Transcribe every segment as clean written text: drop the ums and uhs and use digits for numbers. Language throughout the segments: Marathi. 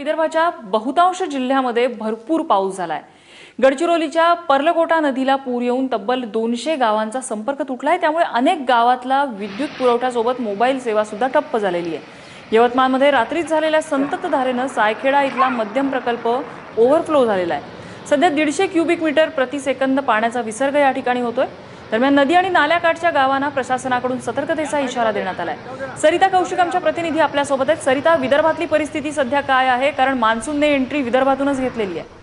विदर्भाच्या बहुतांश जिल्ह्यामध्ये भरपूर पाऊस झालाय। गडचिरोलीच्या पर्लकोटा नदीला पूर येऊन तब्बल 200 गावांचा संपर्क तुटलाय। त्यामुळे अनेक गावातला विद्युत पुरवठ्यासोबत मोबाईल सेवा सुद्धा ठप्प झालेली आहे। यवतमाळमध्ये रात्रीच झालेल्या संततधारेनं सायखेडा इथला मध्यम प्रकल्प ओव्हरफ्लो झालेला आहे। सध्या 150 क्युबिक मीटर प्रति सेकंद पाण्याचा विसर्ग या ठिकाणी होतोय। दरम्यान नदी आणि नाल्याकाठच्या गावांना प्रशासनाकडून सतर्कतेचा इशारा देण्यात आलाय। सरिता कौशिक आमच्या प्रतिनिधी आपल्या सोबत आहेत। सरिता, विदर्भातली परिस्थिती सध्या काय आहे? कारण मान्सूनने एंट्री विदर्भातूनच घेतलेली आहे।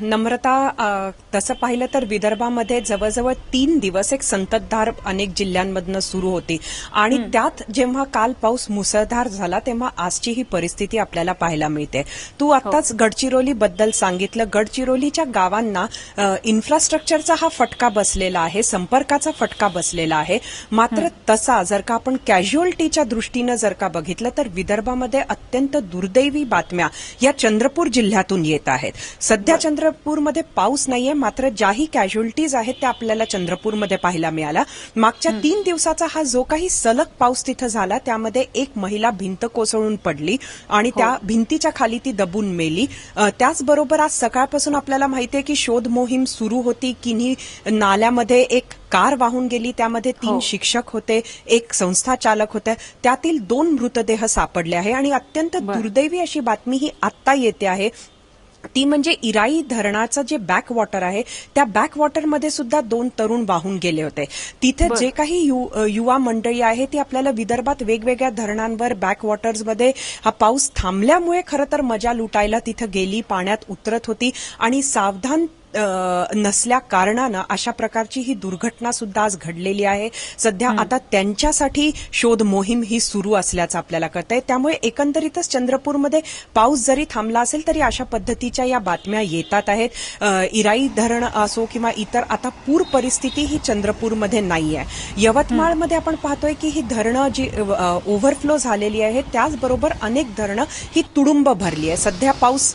नम्रता, तसं पाहिलं तर विदर्भामध्ये जवळजवळ 3 दिवस एक संततधार अनेक जिल्ह्यांमधनं सुरू होती आणि त्यात जेव्हा काल पाऊस मुसळधार झाला तेव्हा आजची ही परिस्थिती आपल्याला पाहायला मिळते। तू आताच गडचिरोली बद्दल सांगितलं। गडचिरोलीच्या गावांना इन्फ्रास्ट्रक्चरचा हा फटका बसलेला आहे, संपर्काचा फटका बसलेला आहे। मात्र तसा जर का आपण कॅज्युअल्टीच्या दृष्टीनं जर का बघितलं तर विदर्भामध्ये अत्यंत दुर्दैवी बातम्या या चंद्रपूर जिल्ह्यातून येत आहेत। सध्या चंद्रपूरमध्ये पाऊस नाहीये, मात्र ज्याही कॅज्युअल्टीज आहेत त्या आपल्याला चंद्रपूरमध्ये पाहायला मिळाल्या। मागच्या 3 दिवसाचा हा जो काही सलग पाऊस तिथं झाला त्यामध्ये एक महिला भिंत कोसळून पडली आणि त्या भिंतीच्या खाली ती दबून मेली। त्याचबरोबर आज सकाळपासून आपल्याला माहितीये की शोध मोहीम सुरू होती। किन्ही नाल्यामध्ये एक कार वाहून गेली, त्यामध्ये 3 शिक्षक होते, एक संस्था चालक होते, त्यातील 2 मृतदेह सापडले आहे। आणि अत्यंत दुर्दैवी अशी बातमी ही आत्ता येते आहे ती म्हणजे इराई धरणाचं जे बॅकवॉटर आहे त्या बॅकवॉटरमध्ये सुद्धा 2 तरुण वाहून गेले होते। तिथे जे काही युवा मंडळी आहे ती आपल्याला विदर्भात वेगवेगळ्या धरणांवर बॅकवॉटर्समध्ये हा पाऊस थांबल्यामुळे खरं तर मजा लुटायला तिथे गेली, पाण्यात उतरत होती आणि सावधान नसल्या कारणानं अशा प्रकारची ही दुर्घटना सुद्धा आज घडलेली आहे। सध्या आता त्यांच्यासाठी शोध मोहीम ही सुरू असल्याचं आपल्याला कळतंय। त्यामुळे एकंदरीतच चंद्रपूरमध्ये पाऊस जरी थांबला असेल तरी अशा पद्धतीच्या या बातम्या येतात आहेत। इराई धरण असो किंवा इतर आता पूर परिस्थिती ही चंद्रपूरमध्ये नाहीये। यवतमाळमध्ये आपण पाहतोय की ही धरणं जी ओव्हरफ्लो झालेली आहे, त्याचबरोबर अनेक धरणं ही तुडुंब भरली आहे। सध्या पाऊस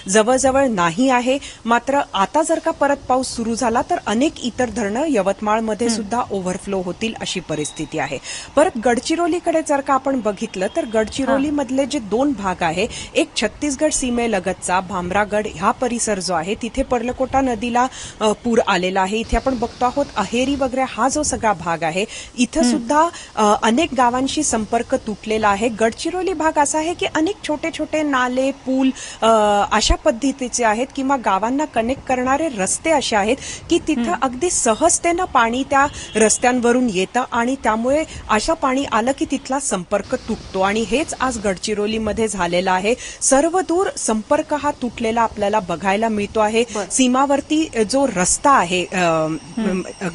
जवळजवळ नाही आहे, मात्र आता जर का परत पाऊस सुरू झाला तर अनेक इतर धरणं यवतमाळमध्ये सुद्धा ओव्हरफ्लो होतील अशी परिस्थिती आहे। परत गडचिरोलीकडे जर का आपण बघितलं तर गडचिरोलीमधले जे 2 भाग आहे, एक छत्तीसगड सीमेलगतचा भामरागड हा परिसर जो आहे तिथे पर्लकोटा नदीला पूर आलेला आहे। इथे आपण बघतो आहोत अहेरी वगैरे हा जो सगळा भाग आहे इथं सुद्धा अनेक गावांशी संपर्क तुटलेला आहे। गडचिरोली भाग असा आहे की अनेक छोटे छोटे नाले, पूल अशा पद्धतीचे आहेत किंवा गावांना कनेक्ट करणारे रस्ते असे आहेत की तिथं अगदी सहजतेनं पाणी त्या रस्त्यांवरून येतं आणि त्यामुळे अशा पाणी आलं की तिथला संपर्क तुटतो आणि हेच आज गडचिरोलीमध्ये झालेलं आहे। सर्वदूर संपर्क हा तुटलेला आपल्याला बघायला मिळतो आहे। सीमावर्ती जो रस्ता आहे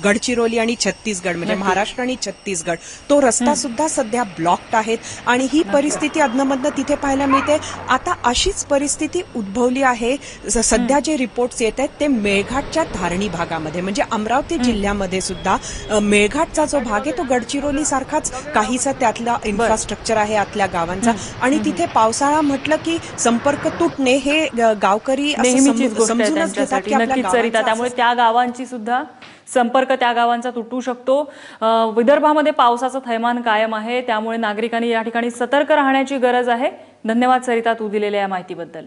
गडचिरोली आणि छत्तीसगड म्हणजे महाराष्ट्र आणि छत्तीसगड तो रस्ता सुद्धा सध्या ब्लॉक्ड आहे आणि ही परिस्थिती अधनमधनं तिथे पाहायला मिळते। आता अशीच परिस्थिती उद्भवली आहे। सध्या जे रिपोर्ट्स येत आहेत ते मेळघाटच्या धारणी भागामध्ये म्हणजे अमरावती जिल्ह्यामध्ये सुद्धा मेळघाटचा जो भाग आहे तो गडचिरोली सारखाच काहीसा त्यातला इन्फ्रास्ट्रक्चर आहे आतल्या गावांचा आणि तिथे पावसाळा म्हटलं की संपर्क तुटणे हे गावकरी समजूनच घेतात की नक्कीच सरिता, त्यामुळे त्या गावांची सुद्धा संपर्क त्या गावांचा तुटू शकतो। विदर्भामध्ये पावसाचं थैमान कायम आहे, त्यामुळे नागरिकांनी या ठिकाणी सतर्क राहण्याची गरज आहे। धन्यवाद सरिता, तू दिलेल्या या माहितीबद्दल।